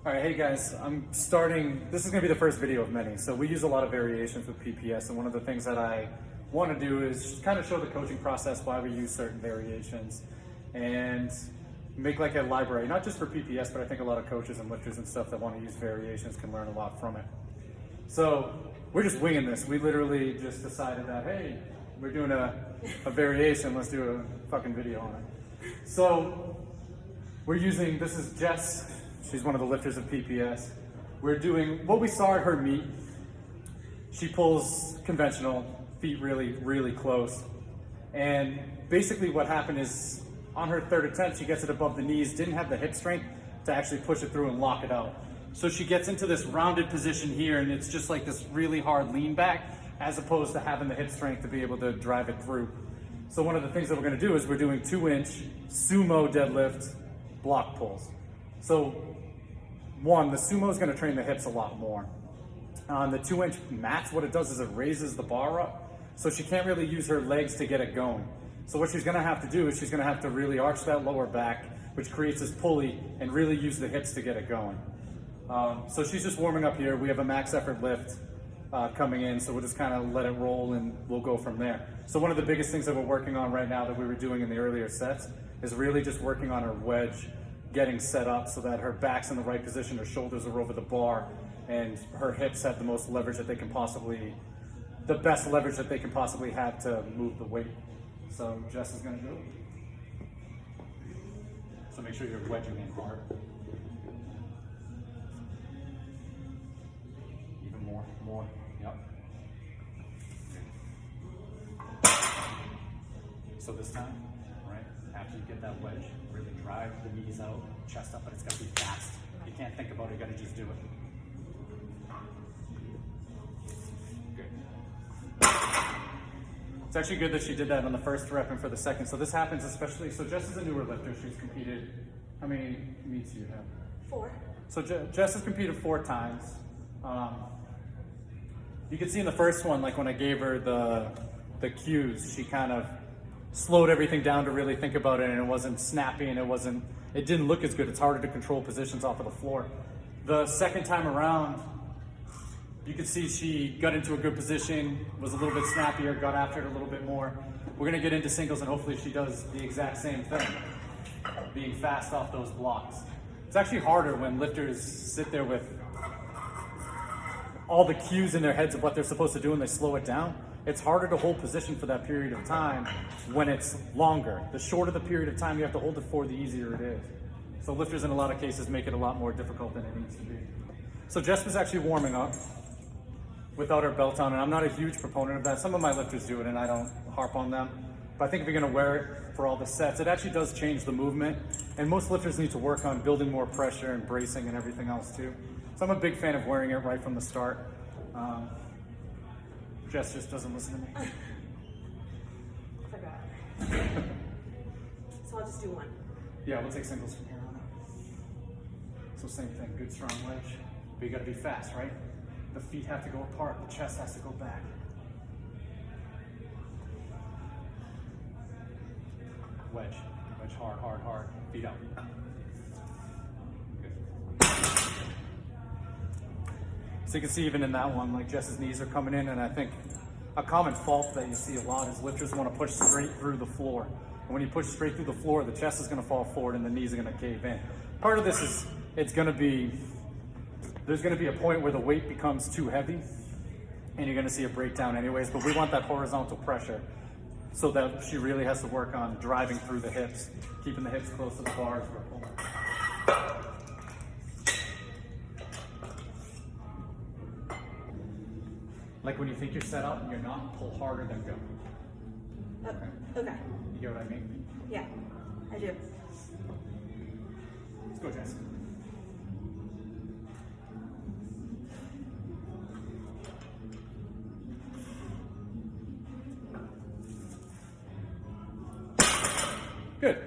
All right, hey guys, this is gonna be the first video of many. So we use a lot of variations with PPS, and one of the things that I wanna do is kind of show the coaching process, why we use certain variations, and make like a library, not just for PPS, but I think a lot of coaches and lifters and stuff that wanna use variations can learn a lot from it. So we're just winging this. We literally just decided that, hey, we're doing a variation, let's do a fucking video on it. So this is Jess. She's one of the lifters of PPS. We're doing what we saw at her meet. She pulls conventional, feet really, really close. And basically what happened is on her third attempt, she gets it above the knees, didn't have the hip strength to actually push it through and lock it out. So she gets into this rounded position here, and it's just like this really hard lean back, as opposed to having the hip strength to be able to drive it through. So one of the things that we're gonna do is we're doing 2-inch sumo deadlift block pulls. So one, the sumo is gonna train the hips a lot more. On the 2-inch mats, what it does is it raises the bar up, so she can't really use her legs to get it going. So what she's gonna have to do is she's gonna have to really arch that lower back, which creates this pulley, and really use the hips to get it going. So she's just warming up here. We have a max effort lift coming in, so we'll just kind of let it roll and we'll go from there. So one of the biggest things that we're working on right now that we were doing in the earlier sets is really just working on her wedge, getting set up so that her back's in the right position, her shoulders are over the bar, and her hips have the most leverage that they can possibly, the best leverage that they can possibly have to move the weight. So Jess is gonna do it. So make sure you're wedging in hard. Even more, yep. So this time, right, after you get that wedge, really drive the knees out, chest up, but it's gotta be fast. You can't think about it, you gotta just do it. Good. It's actually good that she did that on the first rep and for the second. So this happens especially, so Jess is a newer lifter. She's competed, how many meets do you have? 4. So Jess has competed 4 times. You can see in the first one, like when I gave her the cues, she kind of slowed everything down to really think about it, and it wasn't snappy, and it didn't look as good. It's harder to control positions off of the floor. The second time around, you could see she got into a good position, was a little bit snappier, got after it a little bit more. We're gonna get into singles, and hopefully she does the exact same thing, being fast off those blocks. It's actually harder when lifters sit there with all the cues in their heads of what they're supposed to do and they slow it down. It's harder to hold position for that period of time when it's longer. The shorter the period of time you have to hold it for, the easier it is. So lifters in a lot of cases make it a lot more difficult than it needs to be. So Jess was actually warming up without her belt on, and I'm not a huge proponent of that. Some of my lifters do it and I don't harp on them. But I think if you're gonna wear it for all the sets, it actually does change the movement. And most lifters need to work on building more pressure and bracing and everything else too. So I'm a big fan of wearing it right from the start. Jess just doesn't listen to me. I forgot. So I'll just do one. Yeah, we'll take singles from here on out. So same thing, good strong wedge. But you gotta be fast, right? The feet have to go apart, the chest has to go back. Wedge, wedge hard, hard, hard, feet up. Good. So you can see even in that one, like Jess's knees are coming in, and I think a common fault that you see a lot is lifters want to push straight through the floor. And when you push straight through the floor, the chest is going to fall forward and the knees are going to cave in. Part of this is, there's going to be a point where the weight becomes too heavy and you're going to see a breakdown anyways, but we want that horizontal pressure so that she really has to work on driving through the hips, keeping the hips close to the bars we're pulling. Like when you think you're set up and you're not, pull harder than go. Okay. You get what I mean? Yeah, I do. Let's go, Jess. Good.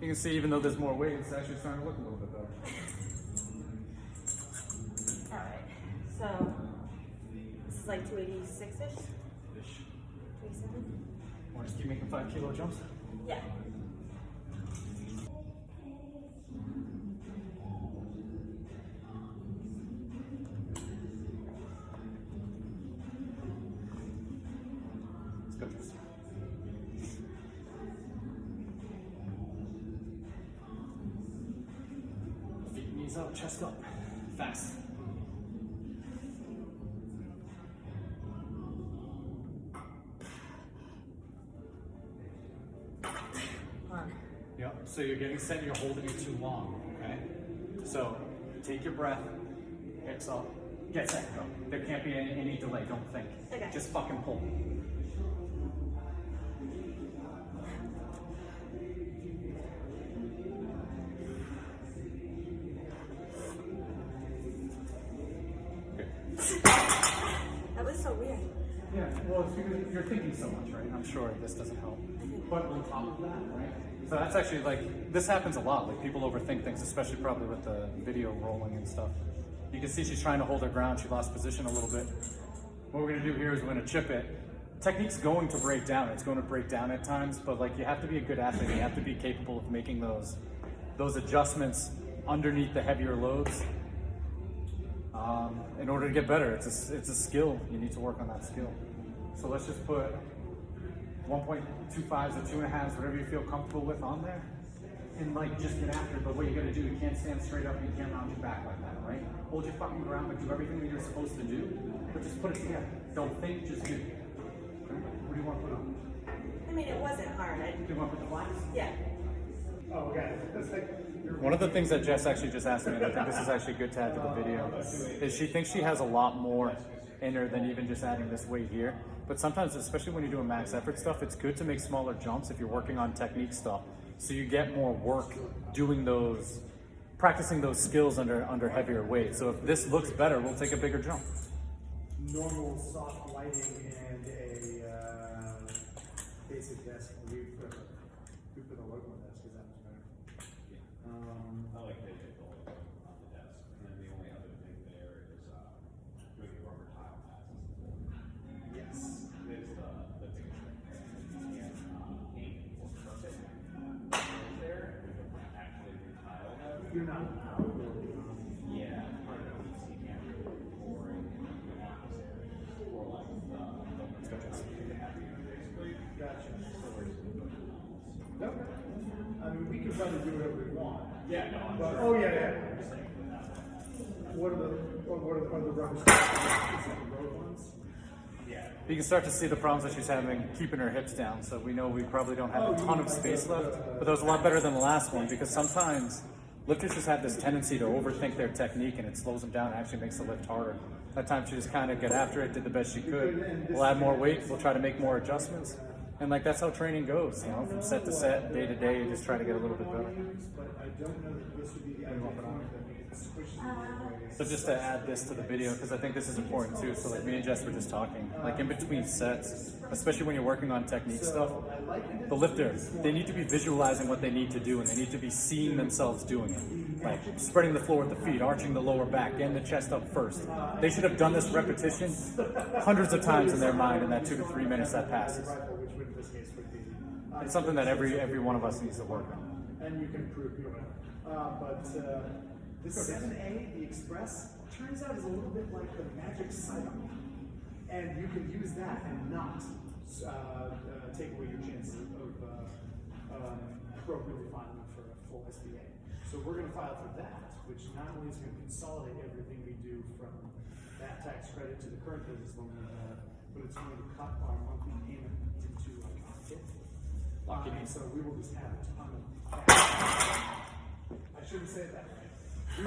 You can see even though there's more weight, it's actually starting to look a little bit better. All right. So this is like 286-ish? 287? Want to just keep making 5 kilo jumps? Yeah. knees out, chest up, fast. Yep, so you're getting set and you're holding it too long, okay? So take your breath, hips up, get set, go. There can't be any delay, don't think. Okay. Just fucking pull. That was so weird. Yeah, well, it's because you're thinking so much, right? I'm sure this doesn't help. But on top of that, right? So that's actually like, this happens a lot. Like people overthink things, especially probably with the video rolling and stuff. You can see she's trying to hold her ground. She lost position a little bit. What we're gonna do here is we're gonna chip it. Technique's going to break down. It's going to break down at times, but like you have to be a good athlete. You have to be capable of making those adjustments underneath the heavier loads. In order to get better, it's a skill. You need to work on that skill. So let's just put 1.25s or 2.5s, whatever you feel comfortable with on there. And like just get after it. But what you gotta do, you can't stand straight up, you can't round your back like that, right? Hold your fucking ground, but do everything that you're supposed to do, but just put it together. Don't think, just do. Okay? What do you want to put on? I mean, it wasn't hard. Do you want to put the blacks? Yeah. Oh, okay. One of the things that Jess actually just asked me, and I think this is actually good to add to the video, is she thinks she has a lot more in her than even just adding this weight here. But sometimes, especially when you're doing max effort stuff, it's good to make smaller jumps if you're working on technique stuff. So you get more work doing those, practicing those skills under heavier weight. So if this looks better, we'll take a bigger jump. Normal soft lighting and a basic desk. We put a logo on desk because that was better. I like they did the logo on the desk, and then the only other thing there is doing the rubber tile passes. Yes. It's the biggest thing. And aiming for perfect there, we don't actually do tile though. You're not. Yeah, part of the PC camera boring in the office areas, or like the heavier basically. Gotcha. So we're just putting it on. Okay. I mean, we can probably do whatever we want. Yeah, no, I'm But, sure. oh yeah. What are the rubber stuff? Is it the road ones? Yeah. You can start to see the problems that she's having keeping her hips down. So we know we probably don't have a ton of space left, but that was a lot better than the last one because sometimes lifters just have this tendency to overthink their technique and it slows them down and actually makes the lift harder. That time she just kind of got after it, did the best she could. We'll add more weight, we'll try to make more adjustments. And like that's how training goes, you know, from set to set, day to day, you just try to get a little bit better. But I don't know that this would be the ideal one that we can squish it. So just to add this to the video, because I think this is important too. So like me and Jess were just talking, like in between sets, especially when you're working on technique stuff, the lifters, they need to be visualizing what they need to do and they need to be seeing themselves doing it. Like spreading the floor with the feet, arching the lower back, getting the chest up first. They should have done this repetition hundreds of times in their mind in that 2 to 3 minutes that passes. Which would in this case would be. It's something that every one of us needs to work on. And you can prove you know. But the 7A, the Express, turns out is a little bit like the Magic Cycle. And you can use that and not take away your chances of appropriately filing for a full SBA. So we're going to file for that, which not only is going to consolidate everything we do from that tax credit to the current business loan we have, but it's going to cut our monthly payment into like a fifth. So we will just have a ton of cash. I shouldn't say it that way.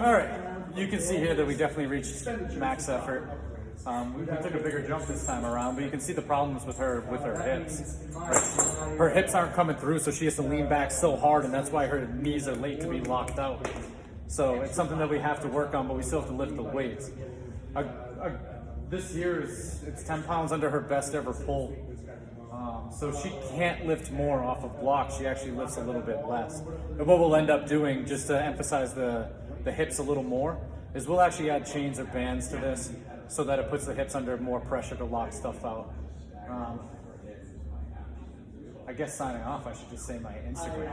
All right, you can see here that we definitely reached max effort. We took a bigger jump this time around, but you can see the problems with her hips. Right? Her hips aren't coming through, so she has to lean back so hard, and that's why her knees are late to be locked out. So it's something that we have to work on, but we still have to lift the weights. This year it's 10 pounds under her best ever pull. So she can't lift more off of blocks. She actually lifts a little bit less. And what we'll end up doing, just to emphasize the hips a little more, is we'll actually add chains or bands to this so that it puts the hips under more pressure to lock stuff out. I guess signing off, I should just say my Instagram.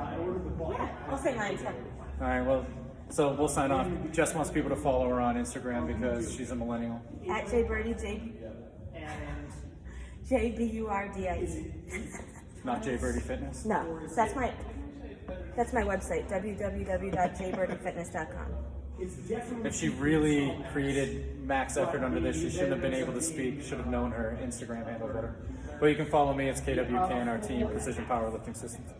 Yeah, I'll say mine too. All right, well, so we'll sign off. Jess wants people to follow her on Instagram because she's a millennial. At JBurdie, JBurdie. Not JBurdie Fitness. No, that's my website, www.jburdiefitness.com. It's definitely. if she really created max effort under this, she shouldn't have been able to speak. Should have known her Instagram handle better. But you can follow me. It's KWK and our team, Precision Powerlifting Systems.